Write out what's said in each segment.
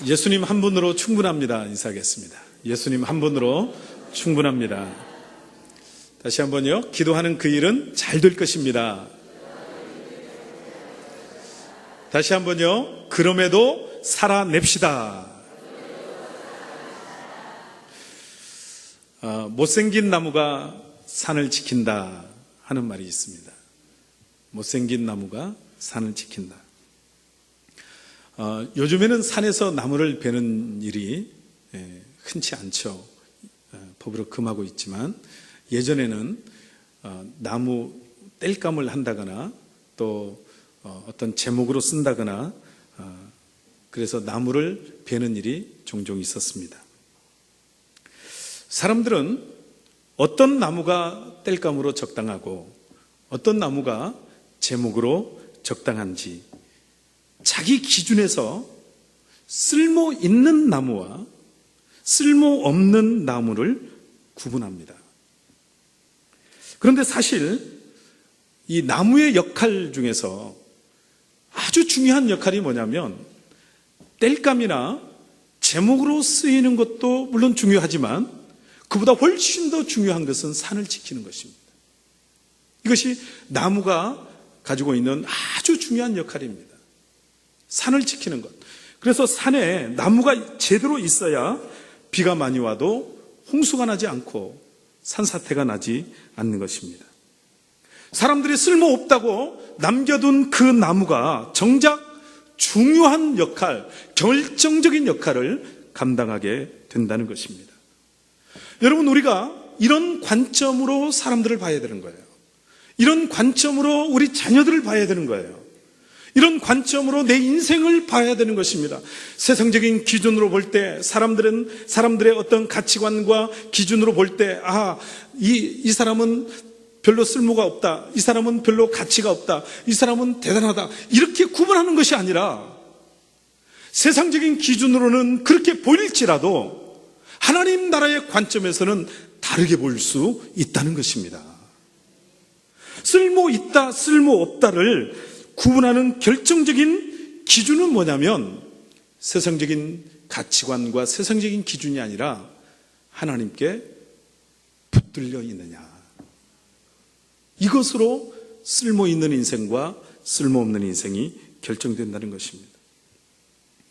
예수님 한 분으로 충분합니다. 인사하겠습니다. 예수님 한 분으로 충분합니다. 다시 한번요. 기도하는 그 일은 잘 될 것입니다. 다시 한번요. 그럼에도 살아냅시다. 못생긴 나무가 산을 지킨다 하는 말이 있습니다. 못생긴 나무가 산을 지킨다. 요즘에는 산에서 나무를 베는 일이 흔치 않죠. 법으로 금하고 있지만 예전에는 나무 땔감을 한다거나 또 어떤 제목으로 쓴다거나 그래서 나무를 베는 일이 종종 있었습니다. 사람들은 어떤 나무가 땔감으로 적당하고 어떤 나무가 제목으로 적당한지 자기 기준에서 쓸모 있는 나무와 쓸모 없는 나무를 구분합니다. 그런데 사실 이 나무의 역할 중에서 아주 중요한 역할이 뭐냐면 땔감이나 제목으로 쓰이는 것도 물론 중요하지만 그보다 훨씬 더 중요한 것은 산을 지키는 것입니다. 이것이 나무가 가지고 있는 아주 중요한 역할입니다. 산을 지키는 것. 그래서 산에 나무가 제대로 있어야 비가 많이 와도 홍수가 나지 않고 산사태가 나지 않는 것입니다. 사람들이 쓸모없다고 남겨둔 그 나무가 정작 중요한 역할, 결정적인 역할을 감당하게 된다는 것입니다. 여러분, 우리가 이런 관점으로 사람들을 봐야 되는 거예요. 이런 관점으로 우리 자녀들을 봐야 되는 거예요. 이런 관점으로 내 인생을 봐야 되는 것입니다. 세상적인 기준으로 볼 때 사람들의 어떤 가치관과 기준으로 볼 때 이 사람은 별로 쓸모가 없다. 이 사람은 별로 가치가 없다. 이 사람은 대단하다. 이렇게 구분하는 것이 아니라 세상적인 기준으로는 그렇게 보일지라도 하나님 나라의 관점에서는 다르게 볼 수 있다는 것입니다. 쓸모 있다, 쓸모 없다를 구분하는 결정적인 기준은 뭐냐면 세상적인 가치관과 세상적인 기준이 아니라 하나님께 붙들려 있느냐. 이것으로 쓸모 있는 인생과 쓸모없는 인생이 결정된다는 것입니다.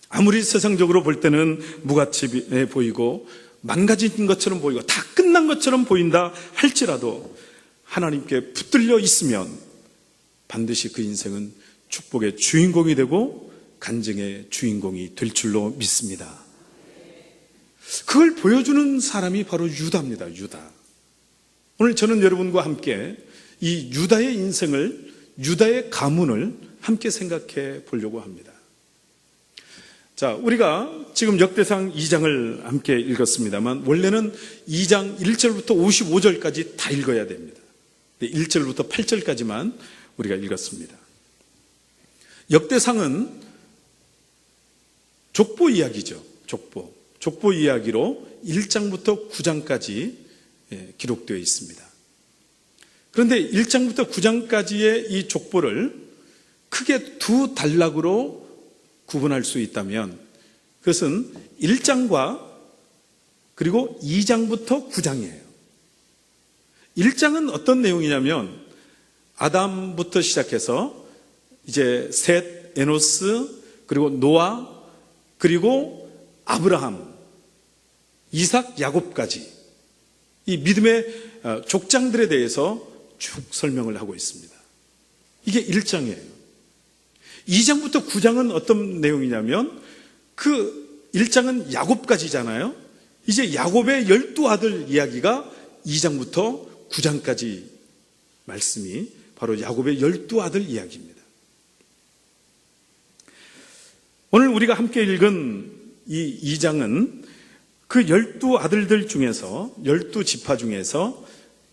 아무리 세상적으로 볼 때는 무가치해 보이고 망가진 것처럼 보이고 다 끝난 것처럼 보인다 할지라도 하나님께 붙들려 있으면 반드시 그 인생은 축복의 주인공이 되고 간증의 주인공이 될 줄로 믿습니다. 그걸 보여주는 사람이 바로 유다입니다. 유다. 오늘 저는 여러분과 함께 이 유다의 인생을, 유다의 가문을 함께 생각해 보려고 합니다. 자, 우리가 지금 역대상 2장을 함께 읽었습니다만 원래는 2장 1절부터 55절까지 다 읽어야 됩니다. 1절부터 8절까지만 우리가 읽었습니다. 역대상은 족보 이야기죠. 족보 이야기로 1장부터 9장까지 기록되어 있습니다. 그런데 1장부터 9장까지의 이 족보를 크게 두 단락으로 구분할 수 있다면 그것은 1장과 그리고 2장부터 9장이에요. 1장은 어떤 내용이냐면 아담부터 시작해서 이제 셋, 에노스, 그리고 노아, 그리고 아브라함, 이삭, 야곱까지 이 믿음의 족장들에 대해서 쭉 설명을 하고 있습니다. 이게 1장이에요. 2장부터 9장은 어떤 내용이냐면 그 1장은 야곱까지잖아요. 이제 야곱의 12아들 이야기가 2장부터 9장까지 말씀이 바로 야곱의 12아들 이야기입니다. 오늘 우리가 함께 읽은 이 2장은 그 12아들들 중에서 12지파 중에서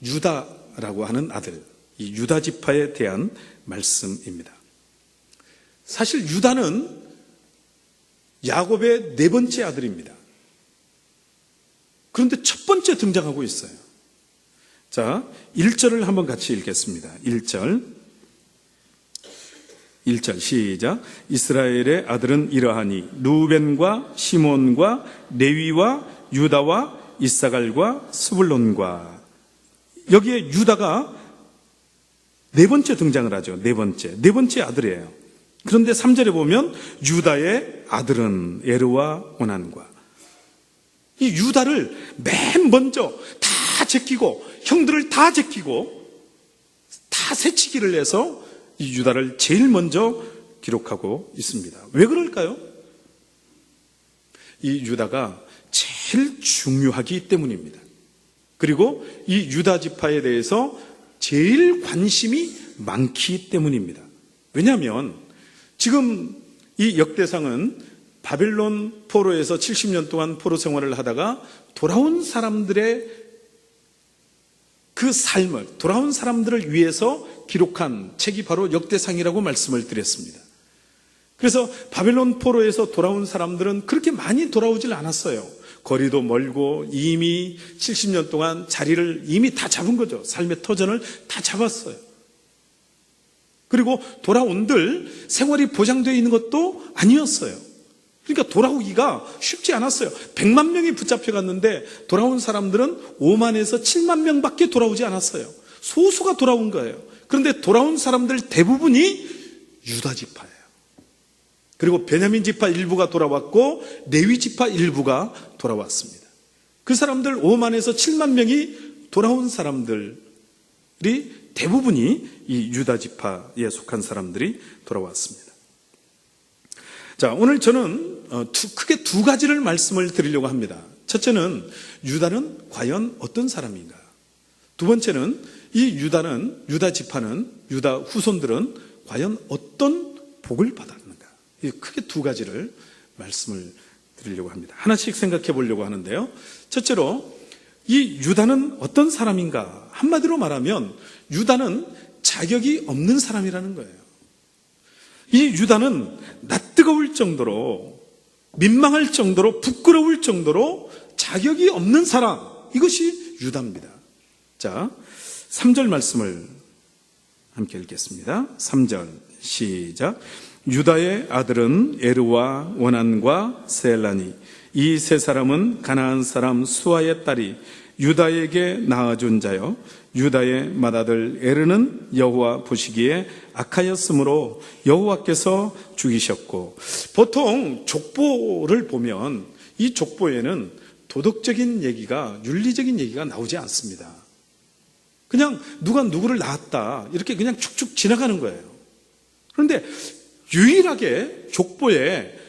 유다라고 하는 아들, 이 유다 지파에 대한 말씀입니다. 사실 유다는 야곱의 네 번째 아들입니다. 그런데 첫 번째 등장하고 있어요. 자, 1절을 한번 같이 읽겠습니다. 1절. 1절 시작. 이스라엘의 아들은 이러하니 루벤과 시몬과 레위와 유다와 이사갈과 스불론과. 여기에 유다가 네 번째 등장을 하죠. 네 번째 아들이에요. 그런데 3절에 보면 유다의 아들은 에르와 오난과. 이 유다를 맨 먼저 다 제끼고 형들을 다 제끼고 다 새치기를 해서 이 유다를 제일 먼저 기록하고 있습니다. 왜 그럴까요? 이 유다가 제일 중요하기 때문입니다. 그리고 이 유다 지파에 대해서 제일 관심이 많기 때문입니다. 왜냐하면 지금 이 역대상은 바벨론 포로에서 70년 동안 포로 생활을 하다가 돌아온 사람들의 그 삶을, 돌아온 사람들을 위해서 기록한 책이 바로 역대상이라고 말씀을 드렸습니다. 그래서 바벨론 포로에서 돌아온 사람들은 그렇게 많이 돌아오질 않았어요. 거리도 멀고 이미 70년 동안 자리를 이미 다 잡은 거죠. 삶의 터전을 다 잡았어요. 그리고 돌아온들 생활이 보장되어 있는 것도 아니었어요. 그러니까 돌아오기가 쉽지 않았어요. 100만 명이 붙잡혀갔는데 돌아온 사람들은 5만에서 7만 명밖에 돌아오지 않았어요. 소수가 돌아온 거예요. 그런데 돌아온 사람들 대부분이 유다 지파예요. 그리고 베냐민 지파 일부가 돌아왔고 레위 지파 일부가 돌아왔습니다. 그 사람들 5만에서 7만 명이 돌아온 사람들이 대부분이 이 유다 지파에 속한 사람들이 돌아왔습니다. 자, 오늘 저는 크게 두 가지를 말씀을 드리려고 합니다. 첫째는 유다는 과연 어떤 사람인가? 두 번째는 이 유다 지파는, 유다 후손들은 과연 어떤 복을 받았는가? 크게 두 가지를 말씀을 드리려고 합니다. 하나씩 생각해 보려고 하는데요. 첫째로 이 유다는 어떤 사람인가? 한마디로 말하면 유다는 자격이 없는 사람이라는 거예요. 이 유다는 낯뜨거울 정도로, 민망할 정도로, 부끄러울 정도로 자격이 없는 사람, 이것이 유다입니다. 자, 3절 말씀을 함께 읽겠습니다. 3절 시작. 유다의 아들은 에르와 원한과 셀라니. 이 세 사람은 가나안 사람 수아의 딸이 유다에게 낳아준 자요, 유다의 맏아들 에르는 여호와 보시기에 악하였으므로 여호와께서 죽이셨고. 보통 족보를 보면 이 족보에는 도덕적인 얘기가, 윤리적인 얘기가 나오지 않습니다. 그냥 누가 누구를 낳았다 이렇게 그냥 축축 지나가는 거예요. 그런데 유일하게 족보에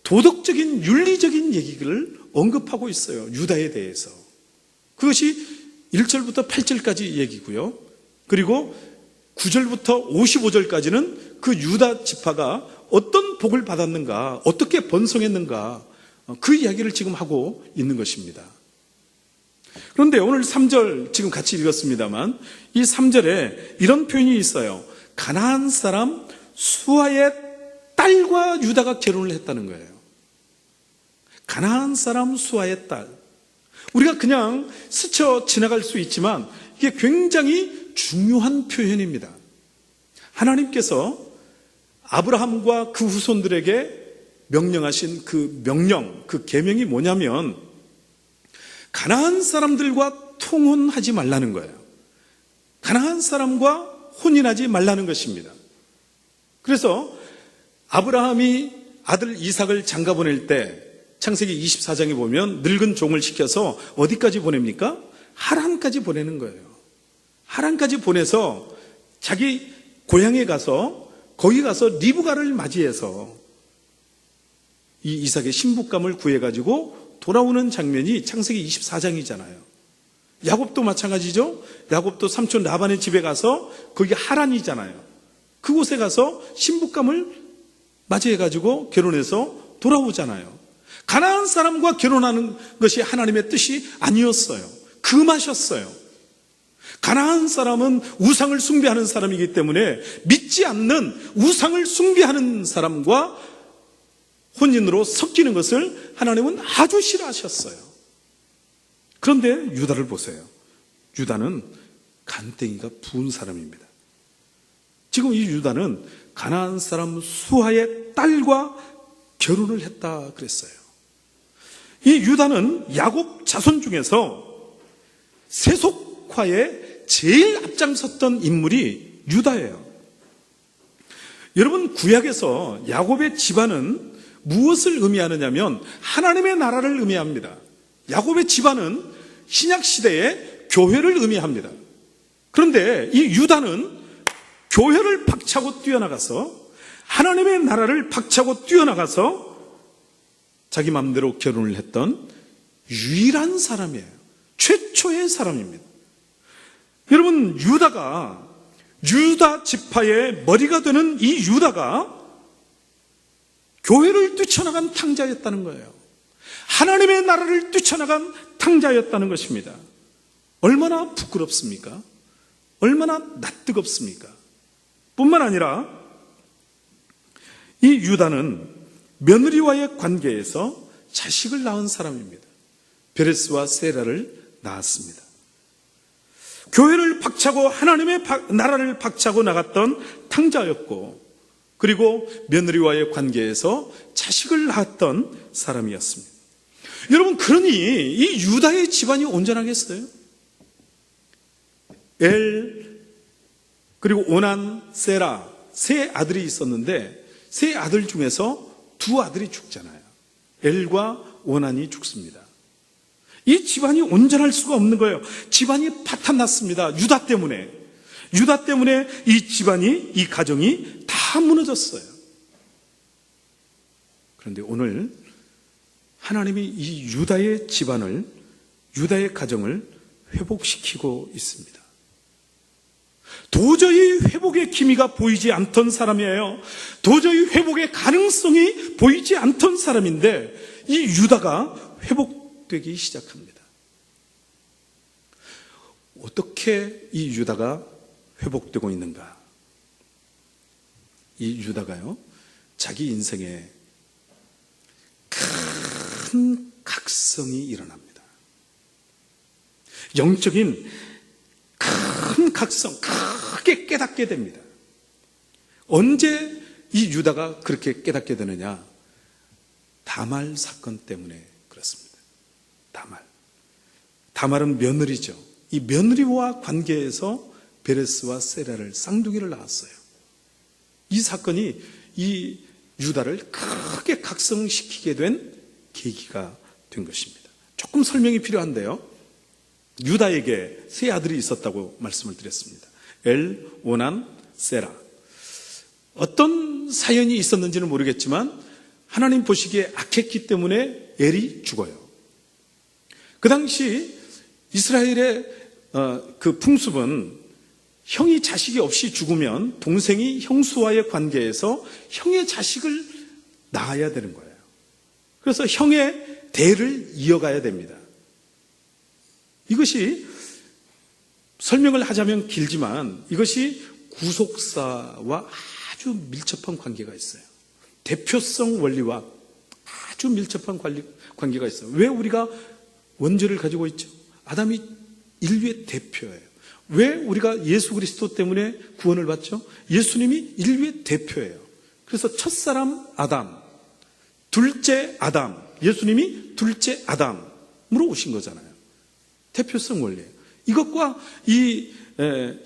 도덕적인, 윤리적인 얘기를 언급하고 있어요. 유다에 대해서. 그것이 1절부터 8절까지 얘기고요. 그리고 9절부터 55절까지는 그 유다 지파가 어떤 복을 받았는가, 어떻게 번성했는가, 그 이야기를 지금 하고 있는 것입니다. 그런데 오늘 3절 지금 같이 읽었습니다만 이 3절에 이런 표현이 있어요. 가나안 사람 수아의 딸과 유다가 결혼을 했다는 거예요. 가나안 사람 수아의 딸. 우리가 그냥 스쳐 지나갈 수 있지만 이게 굉장히 중요한 표현입니다. 하나님께서 아브라함과 그 후손들에게 명령하신 그 명령, 그 계명이 뭐냐면 가나안 사람들과 통혼하지 말라는 거예요. 가나안 사람과 혼인하지 말라는 것입니다. 그래서 아브라함이 아들 이삭을 장가 보낼 때 창세기 24장에 보면 늙은 종을 시켜서 어디까지 보냅니까? 하란까지 보내는 거예요. 하란까지 보내서 자기 고향에 가서 거기 가서 리브가를 맞이해서 이 이삭의 신부감을 구해가지고 돌아오는 장면이 창세기 24장이잖아요. 야곱도 마찬가지죠. 야곱도 삼촌 라반의 집에 가서 거기 하란이잖아요. 그곳에 가서 신부감을 맞이해가지고 결혼해서 돌아오잖아요. 가나안 사람과 결혼하는 것이 하나님의 뜻이 아니었어요. 금하셨어요. 가나안 사람은 우상을 숭배하는 사람이기 때문에 믿지 않는 우상을 숭배하는 사람과 혼인으로 섞이는 것을 하나님은 아주 싫어하셨어요. 그런데 유다를 보세요. 유다는 간땡이가 부은 사람입니다. 지금 이 유다는 가나안 사람 수아의 딸과 결혼을 했다 그랬어요. 이 유다는 야곱 자손 중에서 세속화에 제일 앞장섰던 인물이 유다예요. 여러분, 구약에서 야곱의 집안은 무엇을 의미하느냐면 하나님의 나라를 의미합니다. 야곱의 집안은 신약시대의 교회를 의미합니다. 그런데 이 유다는 교회를 박차고 뛰어나가서 하나님의 나라를 박차고 뛰어나가서 자기 마음대로 결혼을 했던 유일한 사람이에요. 최초의 사람입니다. 여러분, 유다 지파의 머리가 되는 이 유다가 교회를 뛰쳐나간 탕자였다는 거예요. 하나님의 나라를 뛰쳐나간 탕자였다는 것입니다. 얼마나 부끄럽습니까? 얼마나 낯뜨겁습니까? 뿐만 아니라 이 유다는 며느리와의 관계에서 자식을 낳은 사람입니다. 베레스와 세라를 낳았습니다. 교회를 박차고 하나님의 나라를 박차고 나갔던 탕자였고, 그리고 며느리와의 관계에서 자식을 낳았던 사람이었습니다. 여러분, 그러니 이 유다의 집안이 온전하겠어요? 그리고 오난, 세라, 세 아들이 있었는데 세 아들 중에서 두 아들이 죽잖아요. 엘과 오난이 죽습니다. 이 집안이 온전할 수가 없는 거예요. 집안이 파탄났습니다. 유다 때문에 이 집안이, 이 가정이 다 무너졌어요. 그런데 오늘 하나님이 이 유다의 집안을, 유다의 가정을 회복시키고 있습니다. 도저히 회복의 기미가 보이지 않던 사람이에요. 도저히 회복의 가능성이 보이지 않던 사람인데 이 유다가 회복되기 시작합니다. 어떻게 이 유다가 회복되고 있는가? 이 유다가요, 자기 인생에 큰 각성이 일어납니다. 영적인 큰 각성, 크게 깨닫게 됩니다. 언제 이 유다가 그렇게 깨닫게 되느냐? 다말 사건 때문에 그렇습니다. 다말은 며느리죠. 이 며느리와 관계에서 베레스와 세라를, 쌍둥이를 낳았어요. 이 사건이 이 유다를 크게 각성시키게 된 계기가 된 것입니다. 조금 설명이 필요한데요, 유다에게 세 아들이 있었다고 말씀을 드렸습니다. 엘, 오난, 세라. 어떤 사연이 있었는지는 모르겠지만 하나님 보시기에 악했기 때문에 엘이 죽어요. 그 당시 이스라엘의 그 풍습은 형이 자식이 없이 죽으면 동생이 형수와의 관계에서 형의 자식을 낳아야 되는 거예요. 그래서 형의 대를 이어가야 됩니다. 이것이 설명을 하자면 길지만 이것이 구속사와 아주 밀접한 관계가 있어요. 대표성 원리와 아주 밀접한 관계가 있어요. 왜 우리가 원죄를 가지고 있죠? 아담이 인류의 대표예요. 왜 우리가 예수 그리스도 때문에 구원을 받죠? 예수님이 인류의 대표예요. 그래서 첫사람 아담, 둘째 아담, 예수님이 둘째 아담으로 오신 거잖아요. 대표성 원리예요. 이것과 이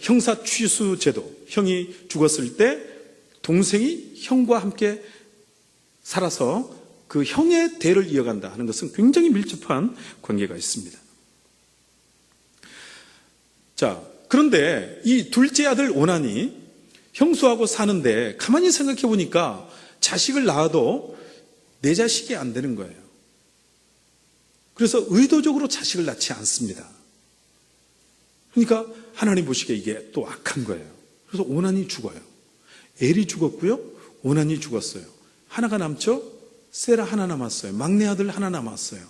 형사 취수 제도, 형이 죽었을 때 동생이 형과 함께 살아서 그 형의 대를 이어간다 하는 것은 굉장히 밀접한 관계가 있습니다. 자, 그런데 이 둘째 아들 오난이 형수하고 사는데 가만히 생각해 보니까 자식을 낳아도 내 자식이 안 되는 거예요. 그래서 의도적으로 자식을 낳지 않습니다. 그러니까 하나님 보시기에 이게 또 악한 거예요. 그래서 오난이 죽어요. 엘이 죽었고요, 오난이 죽었어요. 하나가 남죠? 세라 하나 남았어요. 막내 아들 하나 남았어요.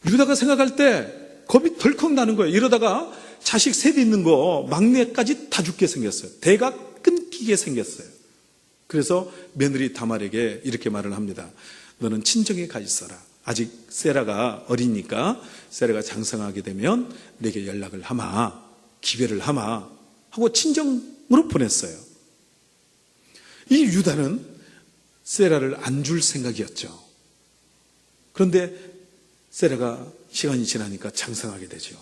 유다가 생각할 때 겁이 덜컥 나는 거예요. 이러다가 자식 셋 있는 거 막내까지 다 죽게 생겼어요. 대가 끊기게 생겼어요. 그래서 며느리 다말에게 이렇게 말을 합니다. 너는 친정에 가 있어라. 아직 세라가 어리니까 세라가 장성하게 되면 내게 연락을 하마, 기별을 하마 하고 친정으로 보냈어요. 이 유다는 세라를 안 줄 생각이었죠. 그런데 세라가 시간이 지나니까 장성하게 되죠.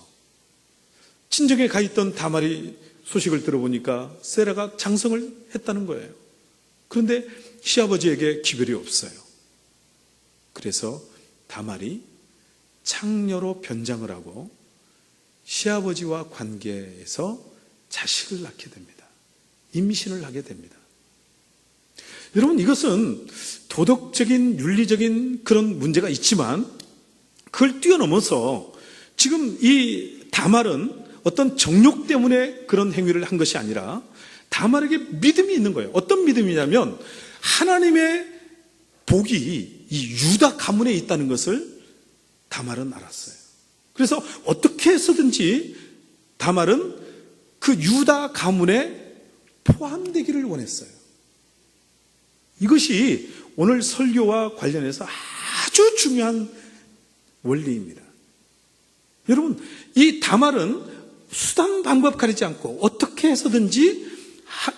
친정에 가 있던 다말이 소식을 들어보니까 세라가 장성을 했다는 거예요. 그런데 시아버지에게 기별이 없어요. 그래서 다말이 창녀로 변장을 하고 시아버지와 관계에서 자식을 낳게 됩니다. 임신을 하게 됩니다. 여러분, 이것은 도덕적인, 윤리적인 그런 문제가 있지만 그걸 뛰어넘어서 지금 이 다말은 어떤 정욕 때문에 그런 행위를 한 것이 아니라 다말에게 믿음이 있는 거예요. 어떤 믿음이냐면 하나님의 복이 이 유다 가문에 있다는 것을 다말은 알았어요. 그래서 어떻게 해서든지 다말은 그 유다 가문에 포함되기를 원했어요. 이것이 오늘 설교와 관련해서 아주 중요한 원리입니다. 여러분, 이 다말은 수단 방법 가리지 않고 어떻게 해서든지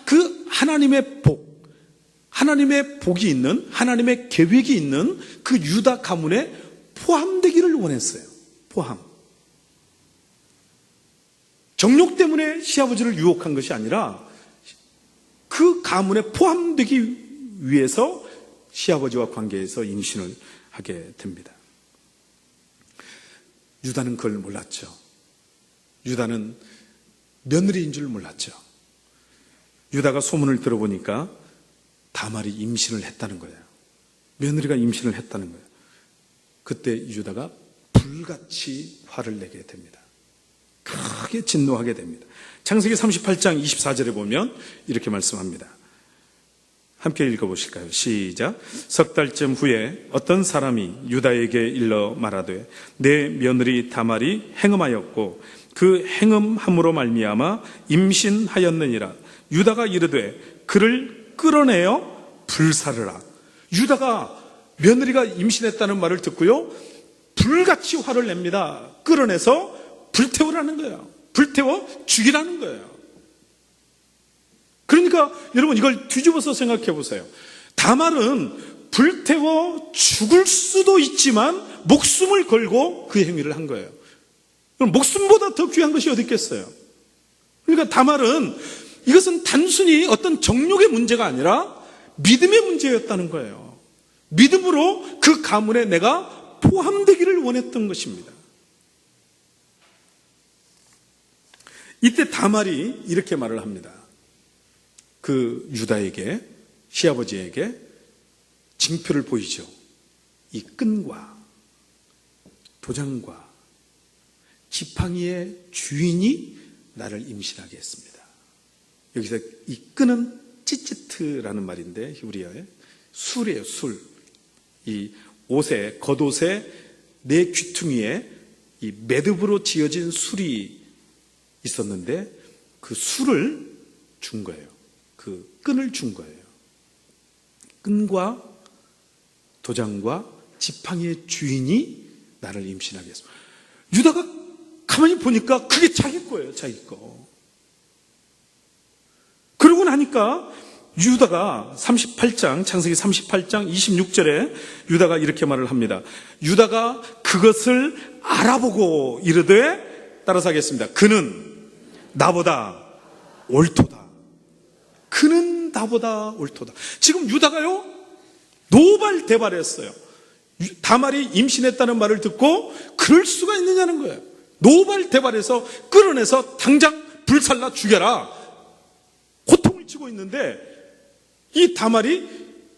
그 하나님의 복, 하나님의 복이 있는, 하나님의 계획이 있는 그 유다 가문에 포함되기를 원했어요. 포함. 정욕 때문에 시아버지를 유혹한 것이 아니라 그 가문에 포함되기 위해서 시아버지와 관계에서 임신을 하게 됩니다. 유다는 그걸 몰랐죠. 유다는 며느리인 줄 몰랐죠. 유다가 소문을 들어보니까 다말이 임신을 했다는 거예요. 며느리가 임신을 했다는 거예요. 그때 유다가 불같이 화를 내게 됩니다. 크게 진노하게 됩니다. 창세기 38장 24절에 보면 이렇게 말씀합니다. 함께 읽어보실까요? 시작. 석 달쯤 후에 어떤 사람이 유다에게 일러 말하되 내 며느리 다말이 행음하였고 그 행음함으로 말미암아 임신하였느니라. 유다가 이르되 그를 끌어내어 불사르라. 유다가 며느리가 임신했다는 말을 듣고요, 불같이 화를 냅니다. 끌어내서 불태우라는 거예요. 불태워 죽이라는 거예요. 그러니까 여러분, 이걸 뒤집어서 생각해 보세요. 다말은 불태워 죽을 수도 있지만 목숨을 걸고 그 행위를 한 거예요. 그럼 목숨보다 더 귀한 것이 어디 있겠어요? 그러니까 다말은 이것은 단순히 어떤 정욕의 문제가 아니라 믿음의 문제였다는 거예요. 믿음으로 그 가문에 내가 포함되기를 원했던 것입니다. 이때 다말이 이렇게 말을 합니다. 그 유다에게, 시아버지에게 징표를 보이죠. 이 끈과 도장과 지팡이의 주인이 나를 임신하게 했습니다. 여기서 이 끈은 찌찌트라는 말인데 히브리어에 술이에요. 술. 이 옷에, 겉옷에 내 귀퉁이에 이 매듭으로 지어진 술이 있었는데 그 술을 준 거예요. 그 끈을 준 거예요. 끈과 도장과 지팡이의 주인이 나를 임신하게 했습니다. 유다가 가만히 보니까 그게 자기 거예요. 자기 거. 그러고 나니까 유다가 38장, 창세기 38장 26절에 유다가 이렇게 말을 합니다. 유다가 그것을 알아보고 이르되, 따라서 하겠습니다. 그는 나보다 옳도다. 그는 나보다 옳도다. 지금 유다가요, 노발대발했어요. 다말이 임신했다는 말을 듣고 그럴 수가 있느냐는 거예요. 노발대발해서 끌어내서 당장 불살라 죽여라. 고통을 치고 있는데 이 다말이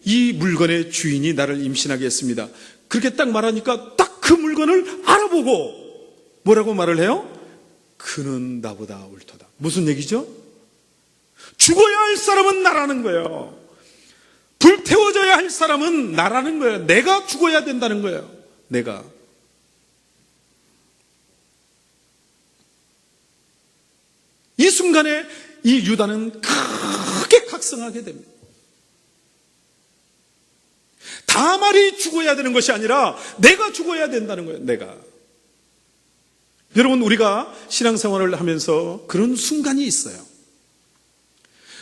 이 물건의 주인이 나를 임신하게 했습니다. 그렇게 딱 말하니까 딱 그 물건을 알아보고 뭐라고 말을 해요? 그는 나보다 옳도다. 무슨 얘기죠? 죽어야 할 사람은 나라는 거예요. 불태워져야 할 사람은 나라는 거예요. 내가 죽어야 된다는 거예요. 내가. 이 순간에 이 유다는 크게 각성하게 됩니다. 다말이 죽어야 되는 것이 아니라 내가 죽어야 된다는 거예요. 내가. 여러분, 우리가 신앙생활을 하면서 그런 순간이 있어요.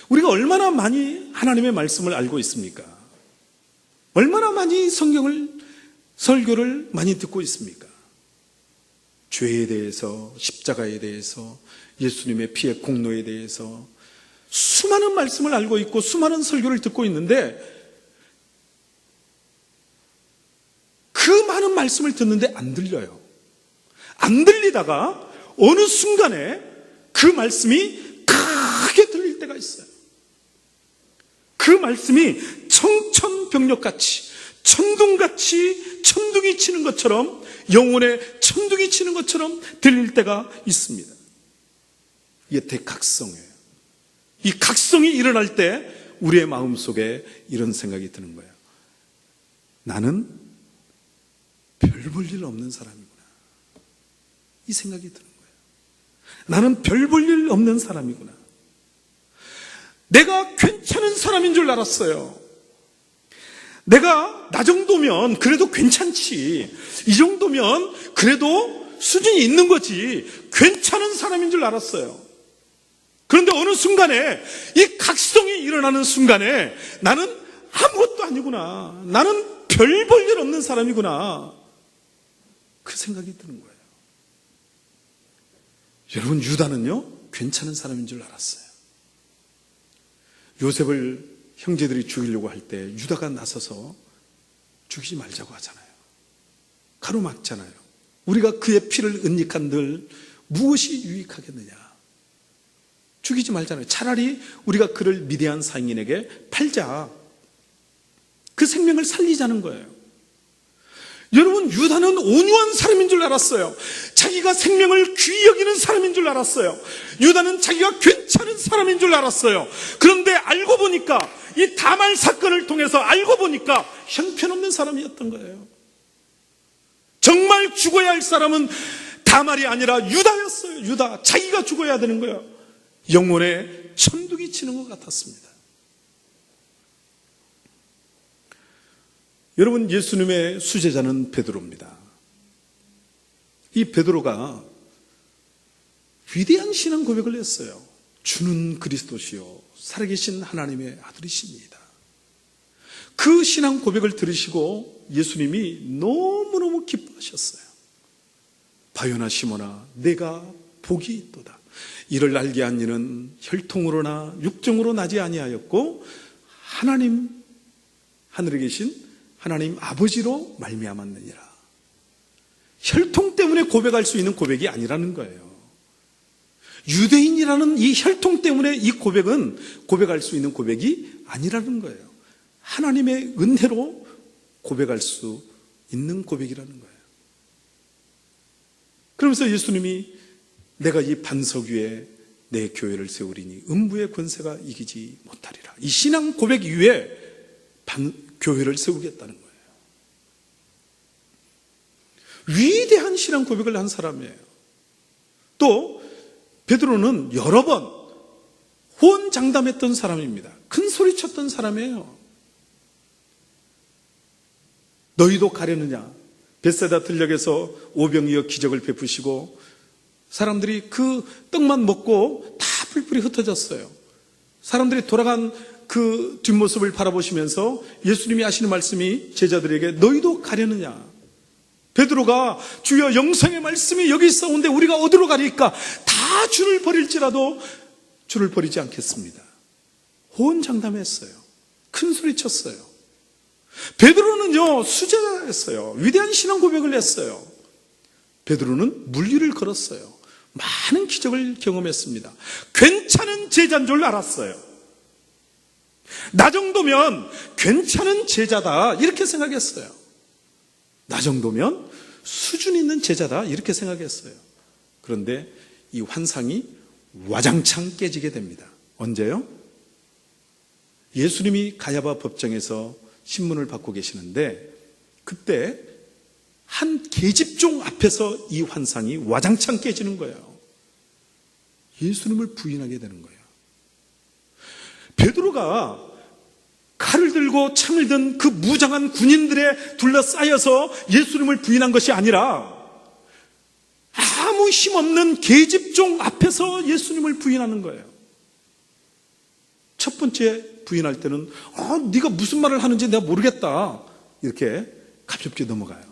우리가 얼마나 많이 하나님의 말씀을 알고 있습니까? 얼마나 많이 설교를 많이 듣고 있습니까? 죄에 대해서, 십자가에 대해서, 예수님의 피의 공로에 대해서 수많은 말씀을 알고 있고 수많은 설교를 듣고 있는데 그 많은 말씀을 듣는데 안 들려요. 안 들리다가 어느 순간에 그 말씀이 크게 들릴 때가 있어요. 그 말씀이 청천벽력같이 천둥같이 천둥이 치는 것처럼 영혼에 천둥이 치는 것처럼 들릴 때가 있습니다. 이게 대각성이에요. 이 각성이 일어날 때 우리의 마음속에 이런 생각이 드는 거예요. 나는 별 볼 일 없는 사람이구나. 이 생각이 드는 거예요. 나는 별 볼 일 없는 사람이구나. 내가 괜찮은 사람인 줄 알았어요. 내가 나 정도면 그래도 괜찮지. 이 정도면 그래도 수준이 있는 거지. 괜찮은 사람인 줄 알았어요. 그런데 어느 순간에 이 각성이 일어나는 순간에 나는 아무것도 아니구나. 나는 별 볼 일 없는 사람이구나. 그 생각이 드는 거예요. 여러분, 유다는요, 괜찮은 사람인 줄 알았어요. 요셉을 형제들이 죽이려고 할 때 유다가 나서서 죽이지 말자고 하잖아요. 가로막잖아요. 우리가 그의 피를 은닉한들 무엇이 유익하겠느냐. 죽이지 말잖아요. 차라리 우리가 그를 미디안 상인에게 팔자. 그 생명을 살리자는 거예요. 여러분, 유다는 온유한 사람인 줄 알았어요. 자기가 생명을 귀히 여기는 사람인 줄 알았어요. 유다는 자기가 괜찮은 사람인 줄 알았어요. 그런데 알고 보니까 이 다말 사건을 통해서 알고 보니까 형편없는 사람이었던 거예요. 정말 죽어야 할 사람은 다말이 아니라 유다였어요. 유다. 자기가 죽어야 되는 거예요. 영혼에 천둥이 치는 것 같았습니다. 여러분, 예수님의 수제자는 베드로입니다. 이 베드로가 위대한 신앙 고백을 했어요. 주는 그리스도시요 살아계신 하나님의 아들이십니다. 그 신앙 고백을 들으시고 예수님이 너무너무 기뻐하셨어요. 바요나 시몬아, 내가 복이 있도다. 이를 알게 한 이는 혈통으로나 육정으로 나지 아니하였고 하나님, 하늘에 계신 하나님 아버지로 말미암았느니라. 혈통 때문에 고백할 수 있는 고백이 아니라는 거예요. 유대인이라는 이 혈통 때문에 이 고백은 고백할 수 있는 고백이 아니라는 거예요. 하나님의 은혜로 고백할 수 있는 고백이라는 거예요. 그러면서 예수님이 내가 이 반석 위에 내 교회를 세우리니 음부의 권세가 이기지 못하리라. 이 신앙 고백 위에 교회를 세우겠다는 거예요. 위대한 신앙 고백을 한 사람이에요. 또 베드로는 여러 번 호언장담했던 사람입니다. 큰 소리 쳤던 사람이에요. 너희도 가려느냐? 벳세다 들녘에서 오병이어 기적을 베푸시고 사람들이 그 떡만 먹고 다 뿔뿔이 흩어졌어요. 사람들이 돌아간 그 뒷모습을 바라보시면서 예수님이 하시는 말씀이 제자들에게 너희도 가려느냐? 베드로가 주여 영생의 말씀이 여기 있사온데 우리가 어디로 가리까? 다 주를 버릴지라도 주를 버리지 않겠습니다. 호언장담했어요. 큰 소리 쳤어요. 베드로는요 수제자였어요. 위대한 신앙 고백을 했어요. 베드로는 물리를 걸었어요. 많은 기적을 경험했습니다. 괜찮은 제자인 줄 알았어요. 나 정도면 괜찮은 제자다 이렇게 생각했어요. 나 정도면 수준 있는 제자다 이렇게 생각했어요. 그런데 이 환상이 와장창 깨지게 됩니다. 언제요? 예수님이 가야바 법정에서 신문을 받고 계시는데 그때 한 계집종 앞에서 이 환상이 와장창 깨지는 거예요. 예수님을 부인하게 되는 거예요. 베드로가 칼을 들고 창을 든 그 무장한 군인들에 둘러싸여서 예수님을 부인한 것이 아니라 아무 힘없는 계집종 앞에서 예수님을 부인하는 거예요. 첫 번째 부인할 때는 네가 무슨 말을 하는지 내가 모르겠다, 이렇게 가볍게 넘어가요.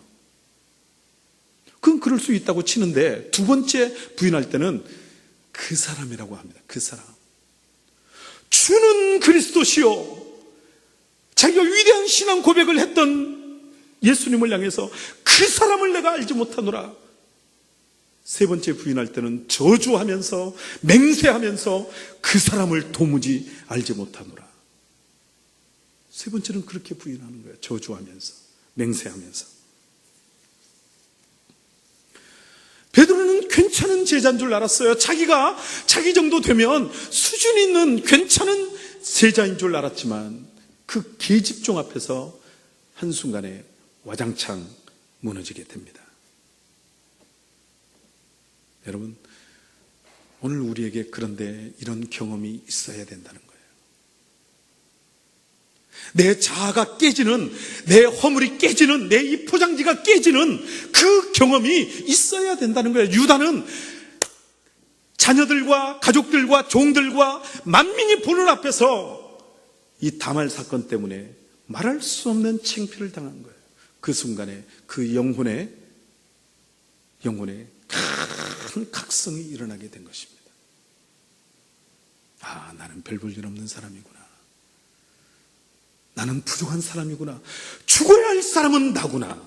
그건 그럴 수 있다고 치는데, 두 번째 부인할 때는 그 사람이라고 합니다. 그 사람. 주는 그리스도시요. 자기가 위대한 신앙 고백을 했던 예수님을 향해서 그 사람을 내가 알지 못하노라. 세 번째 부인할 때는 저주하면서 맹세하면서 그 사람을 도무지 알지 못하노라. 세 번째는 그렇게 부인하는 거예요. 저주하면서 맹세하면서. 베드로는 괜찮은 제자인 줄 알았어요. 자기가 자기 정도 되면 수준 있는 괜찮은 제자인 줄 알았지만 그 계집종 앞에서 한순간에 와장창 무너지게 됩니다. 여러분, 오늘 우리에게 그런데 이런 경험이 있어야 된다는 거예요. 내 자아가 깨지는, 내 허물이 깨지는, 내 이 포장지가 깨지는 그 경험이 있어야 된다는 거예요. 유다는 자녀들과 가족들과 종들과 만민이 보는 앞에서 이 다말 사건 때문에 말할 수 없는 창피를 당한 거예요. 그 순간에 그 영혼에 큰 각성이 일어나게 된 것입니다. 나는 별 볼 일 없는 사람이구나. 나는 부족한 사람이구나. 죽어야 할 사람은 나구나.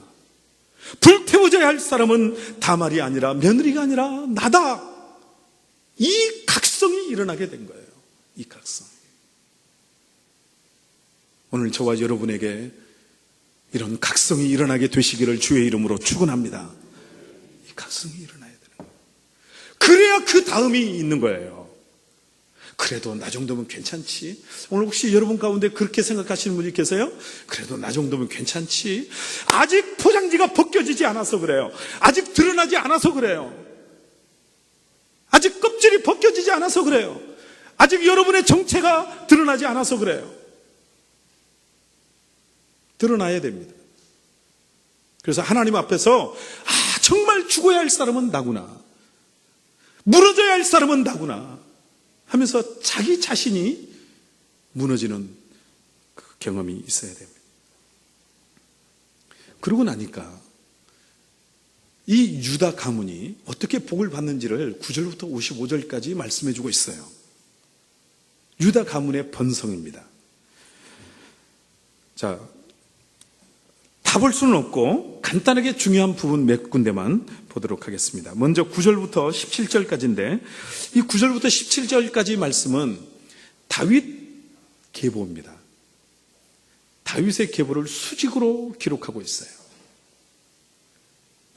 불태워져야 할 사람은 다말이 아니라, 며느리가 아니라 나다. 이 각성이 일어나게 된 거예요. 이 각성. 오늘 저와 여러분에게 이런 각성이 일어나게 되시기를 주의 이름으로 축원합니다. 이 각성이 일어나야 되는 거예요. 그래야 그 다음이 있는 거예요. 그래도 나 정도면 괜찮지. 오늘 혹시 여러분 가운데 그렇게 생각하시는 분이 계세요? 그래도 나 정도면 괜찮지. 아직 포장지가 벗겨지지 않아서 그래요. 아직 드러나지 않아서 그래요. 아직 껍질이 벗겨지지 않아서 그래요. 아직 여러분의 정체가 드러나지 않아서 그래요. 드러나야 됩니다. 그래서 하나님 앞에서 정말 죽어야 할 사람은 나구나, 무너져야 할 사람은 나구나 하면서 자기 자신이 무너지는 그 경험이 있어야 됩니다. 그러고 나니까 이 유다 가문이 어떻게 복을 받는지를 9절부터 55절까지 말씀해 주고 있어요. 유다 가문의 번성입니다. 자, 다 볼 수는 없고 간단하게 중요한 부분 몇 군데만 보도록 하겠습니다. 먼저 9절부터 17절까지인데, 이 9절부터 17절까지 말씀은 다윗 계보입니다. 다윗의 계보를 수직으로 기록하고 있어요.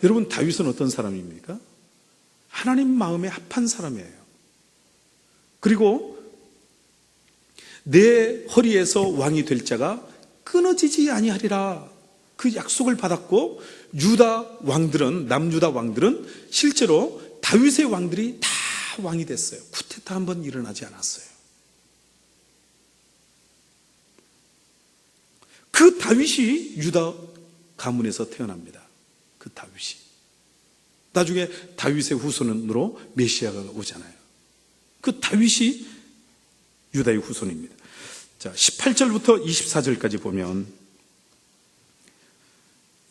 여러분, 다윗은 어떤 사람입니까? 하나님 마음에 합한 사람이에요. 그리고 내 허리에서 왕이 될 자가 끊어지지 아니하리라, 그 약속을 받았고, 유다 왕들은, 남유다 왕들은 실제로 다윗의 왕들이 다 왕이 됐어요. 쿠데타 한 번 일어나지 않았어요. 그 다윗이 유다 가문에서 태어납니다. 그 다윗이. 나중에 다윗의 후손으로 메시아가 오잖아요. 그 다윗이 유다의 후손입니다. 자, 18절부터 24절까지 보면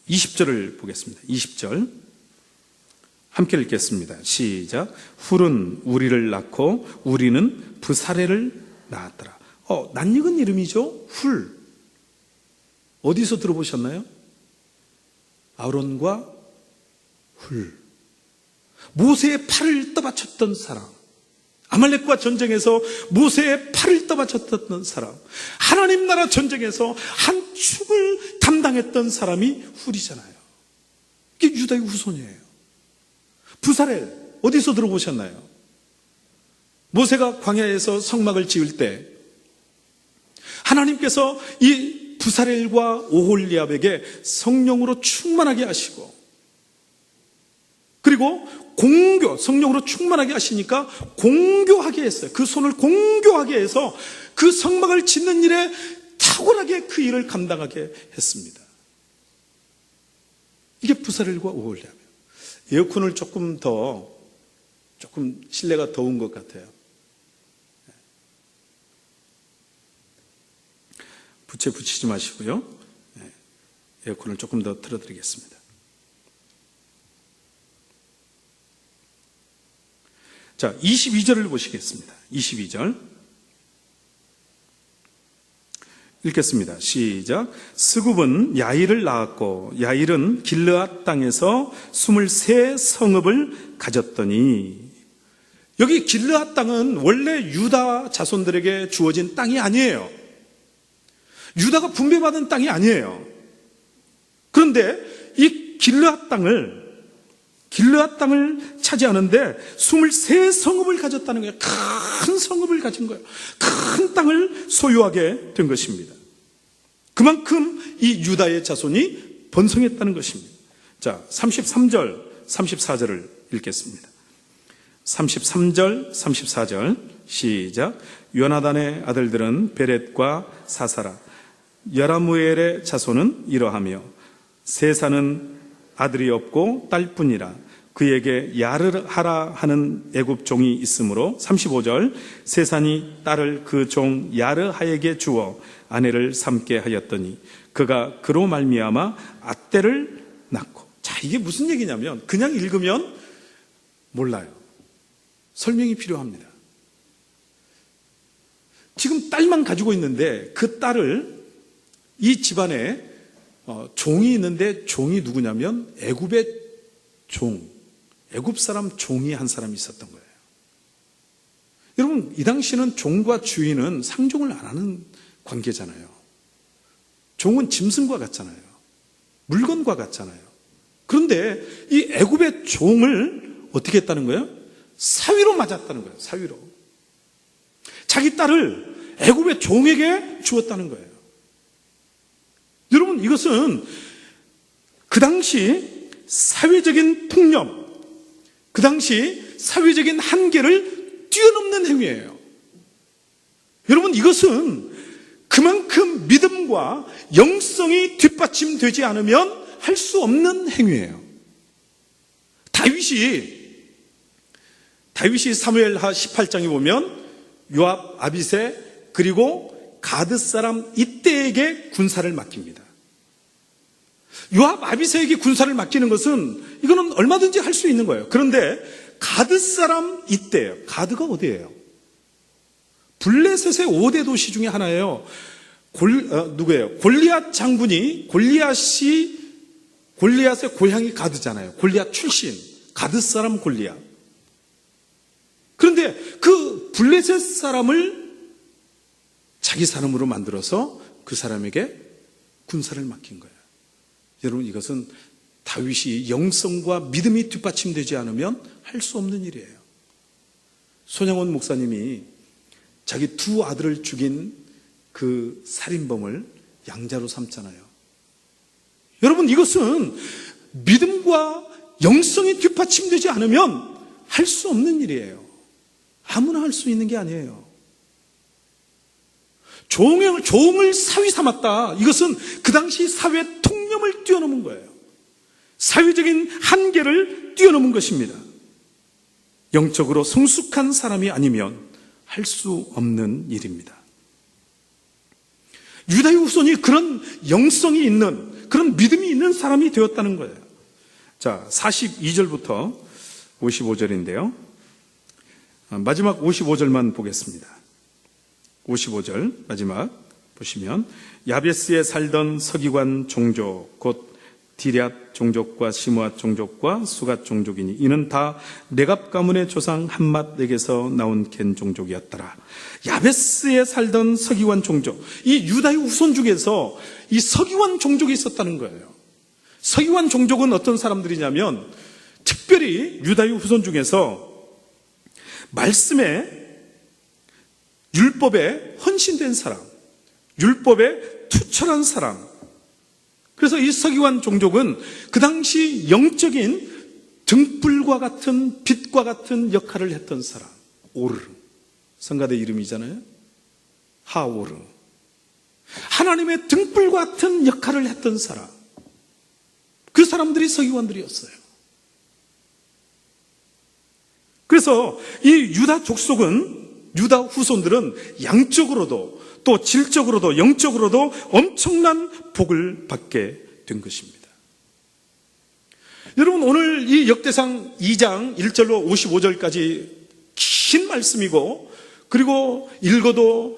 20절을 보겠습니다. 20절 함께 읽겠습니다. 시작. 훌은 우리를 낳고 우리는 부사레를 낳았더라. 낯익은 이름이죠. 훌. 어디서 들어보셨나요? 아론과 훌. 모세의 팔을 떠받쳤던 사람, 아말렉과 전쟁에서 모세의 팔을 떠받쳤던 사람, 하나님 나라 전쟁에서 한 축을 담당했던 사람이 훌이잖아요. 이게 유다의 후손이에요. 부사렐, 어디서 들어보셨나요? 모세가 광야에서 성막을 지을 때 하나님께서 이 부사렐과 오홀리압에게 성령으로 충만하게 하시고, 그리고 성령으로 충만하게 하시니까 공교하게 했어요. 그 손을 공교하게 해서 그 성막을 짓는 일에 탁월하게 그 일을 감당하게 했습니다. 이게 부사렐과 오홀리압이에요. 에어컨을 조금 실내가 더운 것 같아요. 부채 붙이지 마시고요. 에어컨을 조금 더 틀어드리겠습니다. 자, 22절을 보시겠습니다. 22절 읽겠습니다. 시작. 스굽은 야일을 낳았고 야일은 길르앗 땅에서 23성읍을 가졌더니, 여기 길르앗 땅은 원래 유다 자손들에게 주어진 땅이 아니에요. 유다가 분배받은 땅이 아니에요. 그런데 이 길르앗 땅을 차지하는데 23성읍을 가졌다는 거예요. 큰 성읍을 가진 거예요. 큰 땅을 소유하게 된 것입니다. 그만큼 이 유다의 자손이 번성했다는 것입니다. 자, 33절, 34절을 읽겠습니다. 33절, 34절 시작. 요나단의 아들들은 베렛과 사사라. 여라무엘의 자손은 이러하며 세사는 아들이 없고 딸뿐이라. 그에게 야르하라 하는 애굽 종이 있으므로 35절 세산이 딸을 그 종 야르하에게 주어 아내를 삼게 하였더니 그가 그로 말미암아 앗대를 낳고. 자, 이게 무슨 얘기냐면 그냥 읽으면 몰라요. 설명이 필요합니다. 지금 딸만 가지고 있는데 그 딸을 이 집안에 종이 있는데 종이 누구냐면 애굽의 종, 애굽 사람 종이 한 사람이 있었던 거예요. 여러분, 이 당시는 종과 주인은 상종을 안 하는 관계잖아요. 종은 짐승과 같잖아요. 물건과 같잖아요. 그런데 이 애굽의 종을 어떻게 했다는 거예요? 사위로 맞았다는 거예요. 사위로. 자기 딸을 애굽의 종에게 주었다는 거예요. 여러분, 이것은 그 당시 사회적인 통념, 그 당시 사회적인 한계를 뛰어넘는 행위예요. 여러분, 이것은 그만큼 믿음과 영성이 뒷받침되지 않으면 할 수 없는 행위예요. 다윗이 사무엘하 18장에 보면 요압, 아비새 그리고 가드 사람 이때에게 군사를 맡깁니다. 요압, 아비새에게 군사를 맡기는 것은 이거는 얼마든지 할 수 있는 거예요. 그런데 가드 사람 이때예요. 가드가 어디예요? 블레셋의 5대 도시 중에 하나예요. 누구예요? 골리앗 장군이, 골리앗의 고향이 가드잖아요. 골리앗 출신, 가드 사람 골리앗. 그런데 그 블레셋 사람을 자기 사람으로 만들어서 그 사람에게 군사를 맡긴 거예요. 여러분, 이것은 다윗이 영성과 믿음이 뒷받침되지 않으면 할 수 없는 일이에요. 손양원 목사님이 자기 두 아들을 죽인 그 살인범을 양자로 삼잖아요. 여러분, 이것은 믿음과 영성이 뒷받침되지 않으면 할 수 없는 일이에요. 아무나 할 수 있는 게 아니에요. 종을 사위 삼았다. 이것은 그 당시 사회 통념을 뛰어넘은 거예요. 사회적인 한계를 뛰어넘은 것입니다. 영적으로 성숙한 사람이 아니면 할 수 없는 일입니다. 유다의 후손이 그런 영성이 있는, 그런 믿음이 있는 사람이 되었다는 거예요. 자, 42절부터 55절인데요. 마지막 55절만 보겠습니다. 55절 마지막 보시면 야베스에 살던 서기관 종족 곧 디럇 종족과 시므앗 종족과 수갓 종족이니 이는 다 레갑 가문의 조상 함맛에게서 나온 겐 종족이었더라. 야베스에 살던 서기관 종족, 이 유다의 후손 중에서 이 서기관 종족이 있었다는 거예요. 서기관 종족은 어떤 사람들이냐면 특별히 유다의 후손 중에서 말씀에, 율법에 헌신된 사람, 율법에 투철한 사람. 그래서 이 서기관 종족은 그 당시 영적인 등불과 같은 빛과 같은 역할을 했던 사람. 오르, 성가대 이름이잖아요. 하오르. 하나님의 등불과 같은 역할을 했던 사람. 그 사람들이 서기관들이었어요. 그래서 이 유다 족속은, 유다 후손들은 양적으로도 또 질적으로도 영적으로도 엄청난 복을 받게 된 것입니다. 여러분, 오늘 이 역대상 2장 1절로 55절까지 긴 말씀이고, 그리고 읽어도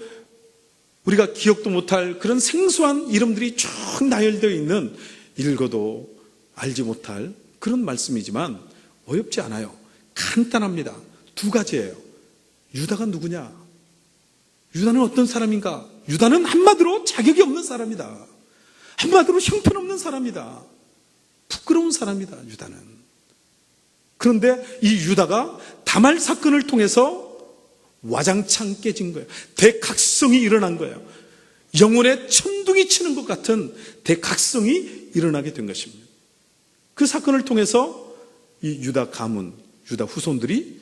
우리가 기억도 못할 그런 생소한 이름들이 쭉 나열되어 있는, 읽어도 알지 못할 그런 말씀이지만 어렵지 않아요. 간단합니다. 두 가지예요. 유다가 누구냐? 유다는 어떤 사람인가? 유다는 한마디로 자격이 없는 사람이다. 한마디로 형편없는 사람이다. 부끄러운 사람이다, 유다는. 그런데 이 유다가 다말 사건을 통해서 와장창 깨진 거예요. 대각성이 일어난 거예요. 영혼의 천둥이 치는 것 같은 대각성이 일어나게 된 것입니다. 그 사건을 통해서 이 유다 가문, 유다 후손들이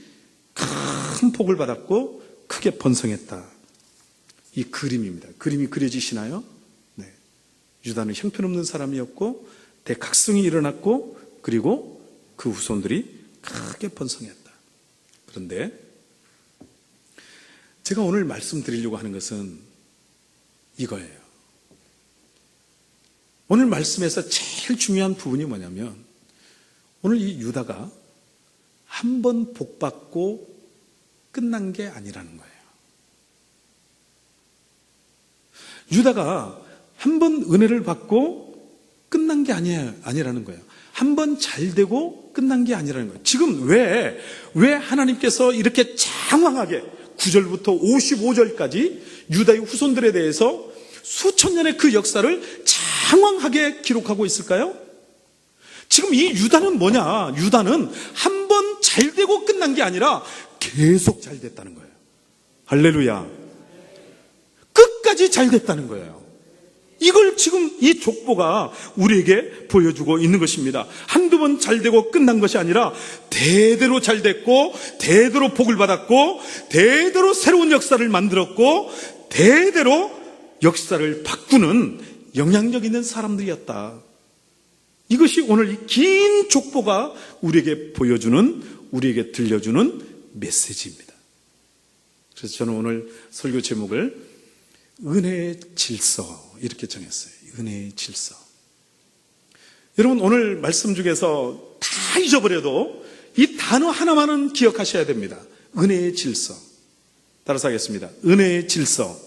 큰 복을 받았고 크게 번성했다. 이 그림입니다. 그림이 그려지시나요? 네. 유다는 형편없는 사람이었고 대각성이 일어났고, 그리고 그 후손들이 크게 번성했다. 그런데 제가 오늘 말씀드리려고 하는 것은 이거예요. 오늘 말씀에서 제일 중요한 부분이 뭐냐면, 오늘 이 유다가 한 번 복받고 끝난 게 아니라는 거예요. 유다가 한 번 은혜를 받고 끝난 게 아니라는 거예요. 한 번 잘 되고 끝난 게 아니라는 거예요. 지금 왜 하나님께서 이렇게 장황하게 9절부터 55절까지 유다의 후손들에 대해서 수천 년의 그 역사를 장황하게 기록하고 있을까요? 지금 이 유다는 뭐냐? 유다는 한 번 잘 되고 끝난 게 아니라 계속 잘 됐다는 거예요. 할렐루야. 끝까지 잘 됐다는 거예요. 이걸 지금 이 족보가 우리에게 보여주고 있는 것입니다. 한두 번 잘 되고 끝난 것이 아니라 대대로 잘 됐고, 대대로 복을 받았고, 대대로 새로운 역사를 만들었고, 대대로 역사를 바꾸는 영향력 있는 사람들이었다. 이것이 오늘 이 긴 족보가 우리에게 보여주는, 우리에게 들려주는 메시지입니다. 그래서 저는 오늘 설교 제목을 은혜의 질서 이렇게 정했어요. 은혜의 질서. 여러분, 오늘 말씀 중에서 다 잊어버려도 이 단어 하나만은 기억하셔야 됩니다. 은혜의 질서. 따라서 하겠습니다. 은혜의 질서.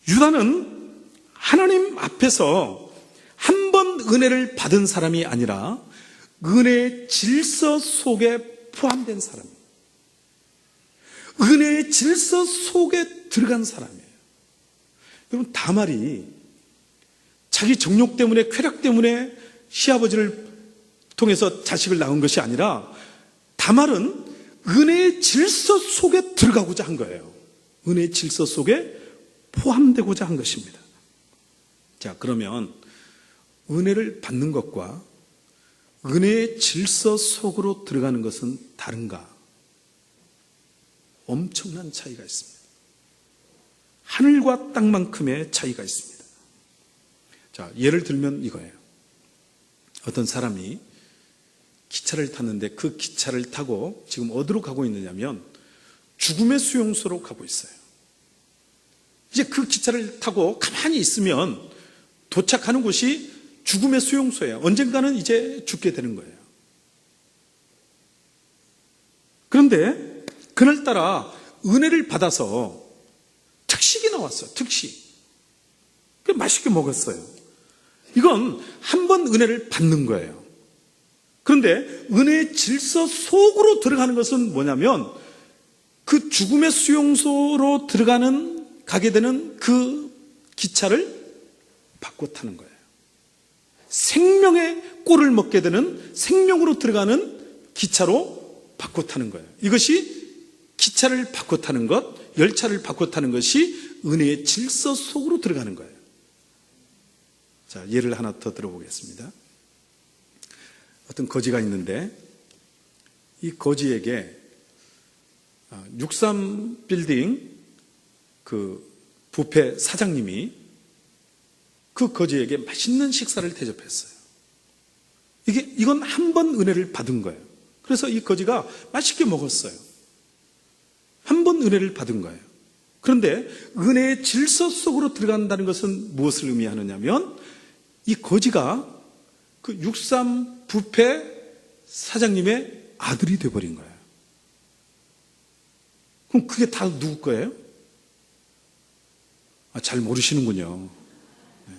유다는 하나님 앞에서 한 번 은혜를 받은 사람이 아니라 은혜의 질서 속에 포함된 사람이에요. 은혜의 질서 속에 들어간 사람이에요. 여러분, 다말이 자기 정욕 때문에, 쾌락 때문에 시아버지를 통해서 자식을 낳은 것이 아니라, 다말은 은혜의 질서 속에 들어가고자 한 거예요. 은혜의 질서 속에 포함되고자 한 것입니다. 자, 그러면 은혜를 받는 것과 은혜의 질서 속으로 들어가는 것은 다른가? 엄청난 차이가 있습니다. 하늘과 땅만큼의 차이가 있습니다. 자, 예를 들면 이거예요. 어떤 사람이 기차를 탔는데 그 기차를 타고 지금 어디로 가고 있느냐면 죽음의 수용소로 가고 있어요. 이제 그 기차를 타고 가만히 있으면 도착하는 곳이 죽음의 수용소예요. 언젠가는 이제 죽게 되는 거예요. 그런데 그날따라 은혜를 받아서 특식이 나왔어요. 특식. 맛있게 먹었어요. 이건 한 번 은혜를 받는 거예요. 그런데 은혜의 질서 속으로 들어가는 것은 뭐냐면, 그 죽음의 수용소로 가게 되는 그 기차를 바꿔 타는 거예요. 생명의 꼴을 먹게 되는, 생명으로 들어가는 기차로 바꿔 타는 거예요. 이것이 기차를 바꿔 타는 것, 열차를 바꿔 타는 것이 은혜의 질서 속으로 들어가는 거예요. 자, 예를 하나 더 들어보겠습니다. 어떤 거지가 있는데, 이 거지에게 63빌딩 그 뷔페 사장님이 그 거지에게 맛있는 식사를 대접했어요. 이건 한 번 은혜를 받은 거예요. 그래서 이 거지가 맛있게 먹었어요. 한 번 은혜를 받은 거예요. 그런데 은혜의 질서 속으로 들어간다는 것은 무엇을 의미하느냐면 이 거지가 그 63 뷔페 사장님의 아들이 되어버린 거예요. 그럼 그게 다 누구 거예요? 잘 모르시는군요. 네.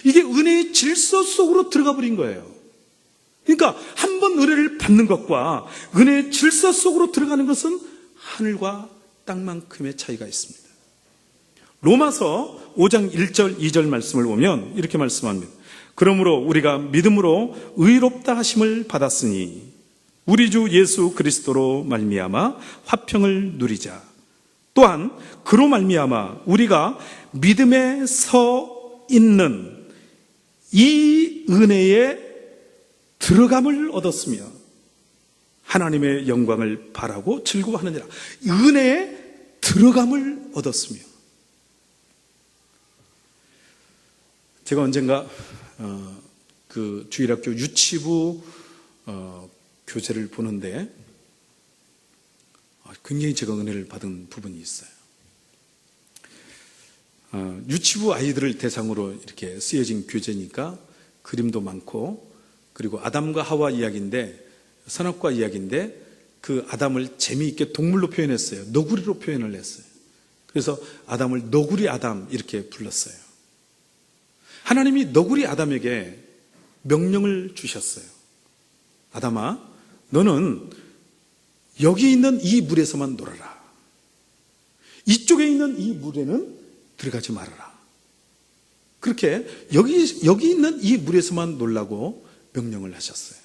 이게 은혜의 질서 속으로 들어가 버린 거예요. 그러니까 한 번 은혜를 받는 것과 은혜의 질서 속으로 들어가는 것은 하늘과 땅만큼의 차이가 있습니다. 로마서 5장 1절 2절 말씀을 보면 이렇게 말씀합니다. 그러므로 우리가 믿음으로 의롭다 하심을 받았으니 우리 주 예수 그리스도로 말미암아 화평을 누리자. 또한 그로 말미암아 우리가 믿음에 서 있는 이 은혜에 들어감을 얻었으며 하나님의 영광을 바라고 즐거워하느니라. 은혜에 들어감을 얻었으며. 제가 언젠가 그 주일학교 유치부 교재를 보는데 굉장히 제가 은혜를 받은 부분이 있어요. 유치부 아이들을 대상으로 이렇게 쓰여진 교재니까 그림도 많고, 그리고 아담과 하와 이야기인데, 선악과 이야기인데, 그 아담을 재미있게 동물로 표현했어요. 너구리로 표현을 했어요. 그래서 아담을 너구리 아담 이렇게 불렀어요. 하나님이 너구리 아담에게 명령을 주셨어요. 아담아, 너는 여기 있는 이 물에서만 놀아라. 이쪽에 있는 이 물에는 들어가지 말아라. 그렇게 여기 있는 이 물에서만 놀라고 명령을 하셨어요.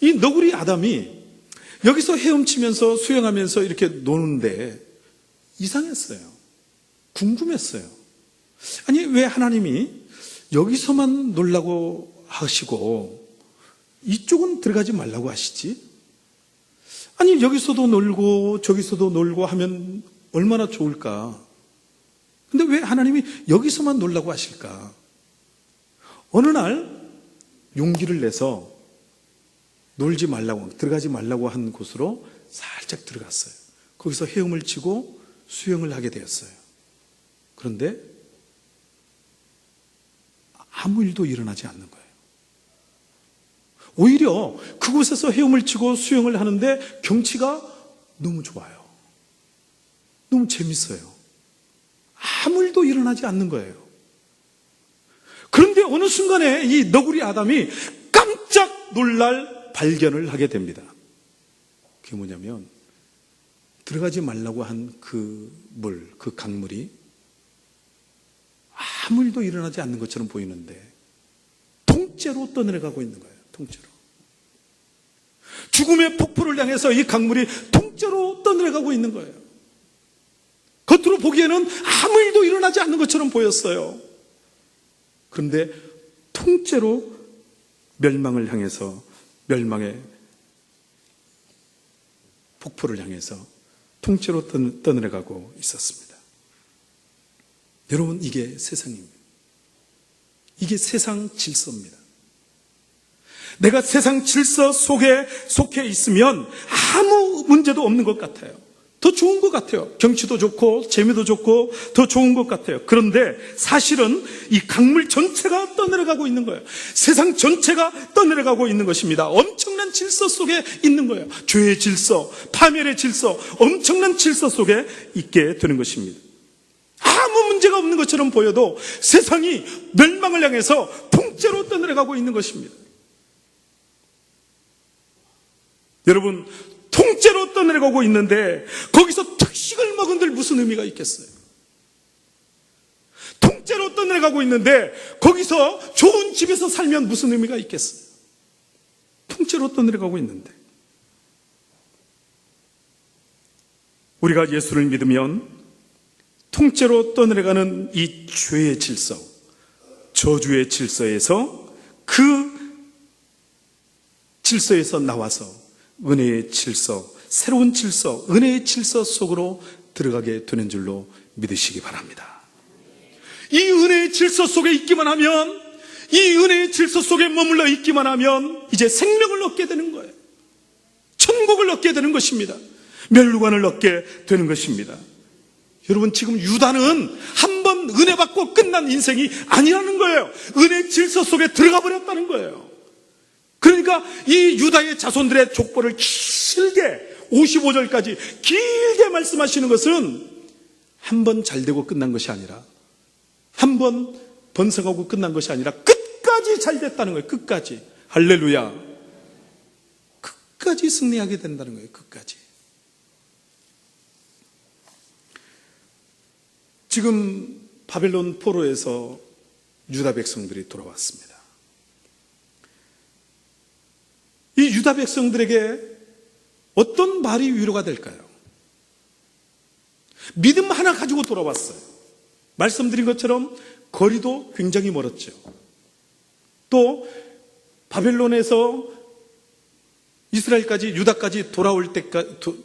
이 너구리 아담이 여기서 헤엄치면서 수영하면서 이렇게 노는데 이상했어요. 궁금했어요. 아니, 왜 하나님이 여기서만 놀라고 하시고 이쪽은 들어가지 말라고 하시지? 아니, 여기서도 놀고 저기서도 놀고 하면 얼마나 좋을까? 근데 왜 하나님이 여기서만 놀라고 하실까? 어느 날 용기를 내서 놀지 말라고, 들어가지 말라고 한 곳으로 살짝 들어갔어요. 거기서 헤엄을 치고 수영을 하게 되었어요. 그런데 아무 일도 일어나지 않는 거예요. 오히려 그곳에서 헤엄을 치고 수영을 하는데 경치가 너무 좋아요. 너무 재밌어요. 아무 일도 일어나지 않는 거예요. 그런데 어느 순간에 이 너구리 아담이 깜짝 놀랄 발견을 하게 됩니다. 그게 뭐냐면 들어가지 말라고 한 그 물, 그 강물이 아무 일도 일어나지 않는 것처럼 보이는데 통째로 떠내려가고 있는 거예요. 통째로. 죽음의 폭포를 향해서 이 강물이 통째로 떠내려가고 있는 거예요. 겉으로 보기에는 아무 일도 일어나지 않는 것처럼 보였어요. 그런데 통째로 멸망을 향해서, 멸망의 폭포를 향해서 통째로 떠내려가고 있었습니다. 여러분, 이게 세상입니다. 이게 세상 질서입니다. 내가 세상 질서 속에 속해 있으면 아무 문제도 없는 것 같아요. 더 좋은 것 같아요. 경치도 좋고 재미도 좋고 더 좋은 것 같아요. 그런데 사실은 이 강물 전체가 떠내려가고 있는 거예요. 세상 전체가 떠내려가고 있는 것입니다. 엄청난 질서 속에 있는 거예요. 죄의 질서, 파멸의 질서, 엄청난 질서 속에 있게 되는 것입니다. 아무 문제가 없는 것처럼 보여도 세상이 멸망을 향해서 통째로 떠내려가고 있는 것입니다. 여러분, 통째로 떠내려가고 있는데 거기서 특식을 먹은들 무슨 의미가 있겠어요? 통째로 떠내려가고 있는데 거기서 좋은 집에서 살면 무슨 의미가 있겠어요? 통째로 떠내려가고 있는데. 우리가 예수를 믿으면 통째로 떠내려가는 이 죄의 질서, 저주의 질서에서, 그 질서에서 나와서 은혜의 질서, 새로운 질서, 은혜의 질서 속으로 들어가게 되는 줄로 믿으시기 바랍니다. 이 은혜의 질서 속에 있기만 하면, 이 은혜의 질서 속에 머물러 있기만 하면 이제 생명을 얻게 되는 거예요. 천국을 얻게 되는 것입니다. 멸류관을 얻게 되는 것입니다. 여러분, 지금 유다는 한 번 은혜 받고 끝난 인생이 아니라는 거예요. 은혜의 질서 속에 들어가 버렸다는 거예요. 그러니까 이 유다의 자손들의 족보를 길게 55절까지 길게 말씀하시는 것은 한 번 잘되고 끝난 것이 아니라, 한 번 번성하고 끝난 것이 아니라 끝까지 잘됐다는 거예요. 끝까지. 할렐루야. 끝까지 승리하게 된다는 거예요. 끝까지. 지금 바벨론 포로에서 유다 백성들이 돌아왔습니다. 이 유다 백성들에게 어떤 말이 위로가 될까요? 믿음 하나 가지고 돌아왔어요. 말씀드린 것처럼 거리도 굉장히 멀었죠. 또 바벨론에서 이스라엘까지, 유다까지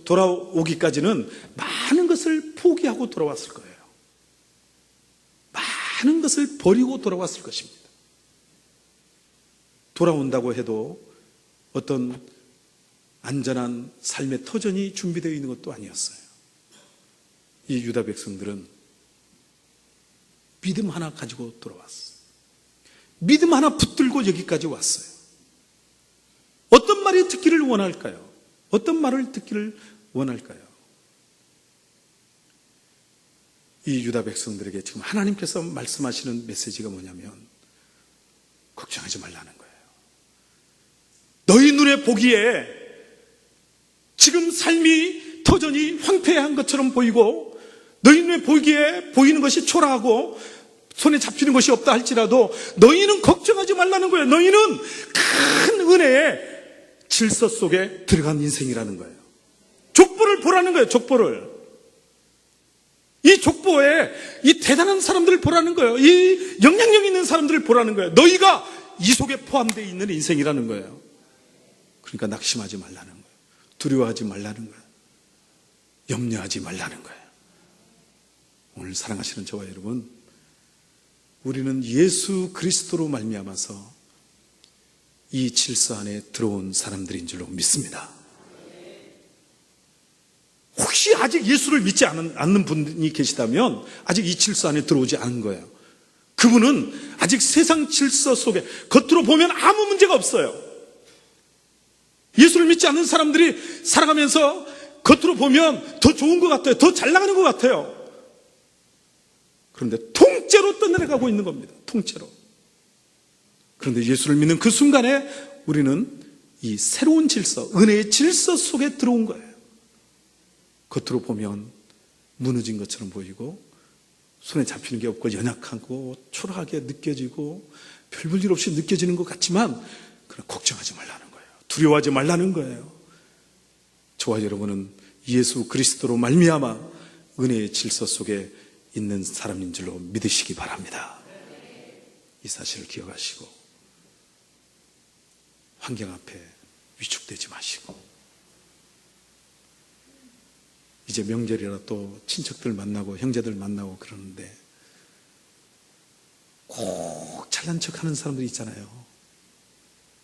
돌아오기까지는 많은 것을 포기하고 돌아왔을 거예요. 많은 것을 버리고 돌아왔을 것입니다. 돌아온다고 해도 어떤 안전한 삶의 터전이 준비되어 있는 것도 아니었어요. 이 유다 백성들은 믿음 하나 가지고 돌아왔어요. 믿음 하나 붙들고 여기까지 왔어요. 어떤 말이 듣기를 원할까요? 어떤 말을 듣기를 원할까요? 이 유다 백성들에게 지금 하나님께서 말씀하시는 메시지가 뭐냐면, 걱정하지 말라는 거예요. 너희 눈에 보기에 지금 삶이 터전이 황폐한 것처럼 보이고, 너희 눈에 보기에 보이는 것이 초라하고 손에 잡히는 것이 없다 할지라도 너희는 걱정하지 말라는 거예요. 너희는 큰 은혜의 질서 속에 들어간 인생이라는 거예요. 족보를 보라는 거예요. 족보를. 이 족보에 이 대단한 사람들을 보라는 거예요. 이 영향력 있는 사람들을 보라는 거예요. 너희가 이 속에 포함되어 있는 인생이라는 거예요. 그러니까 낙심하지 말라는 거예요. 두려워하지 말라는 거예요. 염려하지 말라는 거예요. 오늘 사랑하시는 저와 여러분, 우리는 예수 그리스도로 말미암아서 이 질서 안에 들어온 사람들인 줄로 믿습니다. 혹시 아직 예수를 믿지 않는 분이 계시다면 아직 이 질서 안에 들어오지 않은 거예요. 그분은 아직 세상 질서 속에 겉으로 보면 아무 문제가 없어요. 예수를 믿지 않는 사람들이 살아가면서 겉으로 보면 더 좋은 것 같아요. 더 잘 나가는 것 같아요. 그런데 통째로 떠내려가고 있는 겁니다. 통째로. 그런데 예수를 믿는 그 순간에 우리는 이 새로운 질서, 은혜의 질서 속에 들어온 거예요. 겉으로 보면 무너진 것처럼 보이고 손에 잡히는 게 없고 연약하고 초라하게 느껴지고 별 볼 일 없이 느껴지는 것 같지만, 그러나 걱정하지 말라는 거예요. 두려워하지 말라는 거예요. 저와 여러분은 예수 그리스도로 말미암아 은혜의 질서 속에 있는 사람인 줄로 믿으시기 바랍니다. 이 사실을 기억하시고 환경 앞에 위축되지 마시고, 이제 명절이라 또 친척들 만나고 형제들 만나고 그러는데 꼭 잘난 척하는 사람들이 있잖아요.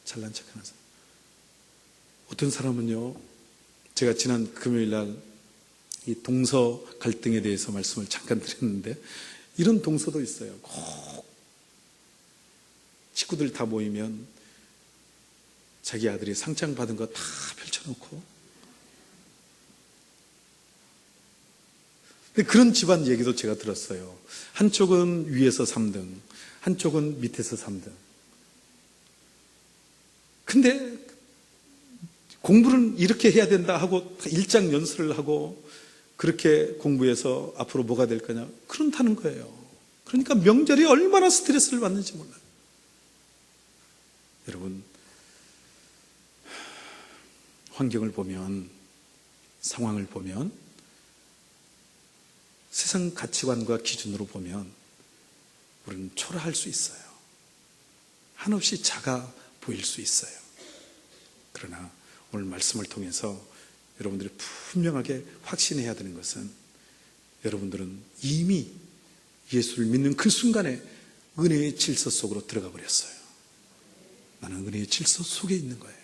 잘난 척하는 사람. 어떤 사람은요, 제가 지난 금요일 날 이 동서 갈등에 대해서 말씀을 잠깐 드렸는데, 이런 동서도 있어요. 꼭 식구들 다 모이면 자기 아들이 상장 받은 거 다 펼쳐놓고, 근데 그런 집안 얘기도 제가 들었어요. 한쪽은 위에서 3등, 한쪽은 밑에서 3등. 근데 공부는 이렇게 해야 된다 하고 일장 연설을 하고 그렇게 공부해서 앞으로 뭐가 될 거냐, 그런다는 거예요. 그러니까 명절이 얼마나 스트레스를 받는지 몰라요. 여러분, 환경을 보면, 상황을 보면, 세상 가치관과 기준으로 보면 우리는 초라할 수 있어요. 한없이 작아 보일 수 있어요. 그러나 오늘 말씀을 통해서 여러분들이 분명하게 확신해야 되는 것은, 여러분들은 이미 예수를 믿는 그 순간에 은혜의 질서 속으로 들어가 버렸어요. 나는 은혜의 질서 속에 있는 거예요.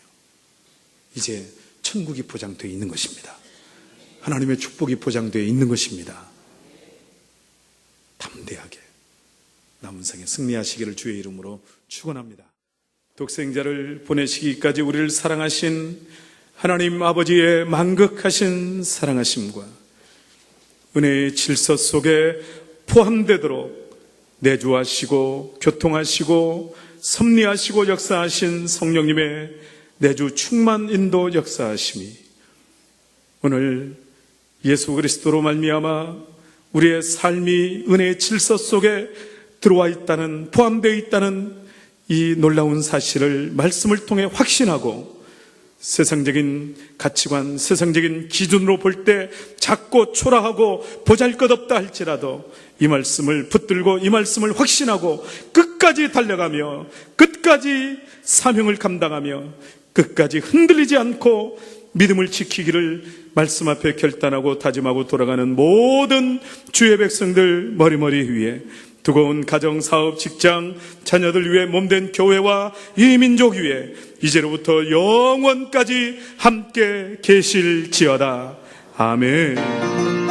이제 천국이 보장되어 있는 것입니다. 하나님의 축복이 보장되어 있는 것입니다. 담대하게 남은 생에 승리하시기를 주의 이름으로 축원합니다. 독생자를 보내시기까지 우리를 사랑하신 하나님 아버지의 만극하신 사랑하심과 은혜의 질서 속에 포함되도록 내주하시고 교통하시고 섭리하시고 역사하신 성령님의 내주 충만 인도 역사하심이 오늘 예수 그리스도로 말미암아 우리의 삶이 은혜의 질서 속에 들어와 있다는, 포함되어 있다는 이 놀라운 사실을 말씀을 통해 확신하고 세상적인 가치관, 세상적인 기준으로 볼 때 작고 초라하고 보잘것없다 할지라도 이 말씀을 붙들고 이 말씀을 확신하고 끝까지 달려가며 끝까지 사명을 감당하며 끝까지 흔들리지 않고 믿음을 지키기를 말씀 앞에 결단하고 다짐하고 돌아가는 모든 주의 백성들 머리머리 위에 두고온 가정, 사업, 직장, 자녀들 위해 몸된 교회와 이 민족 위에 이제로부터 영원까지 함께 계실지어다. 아멘.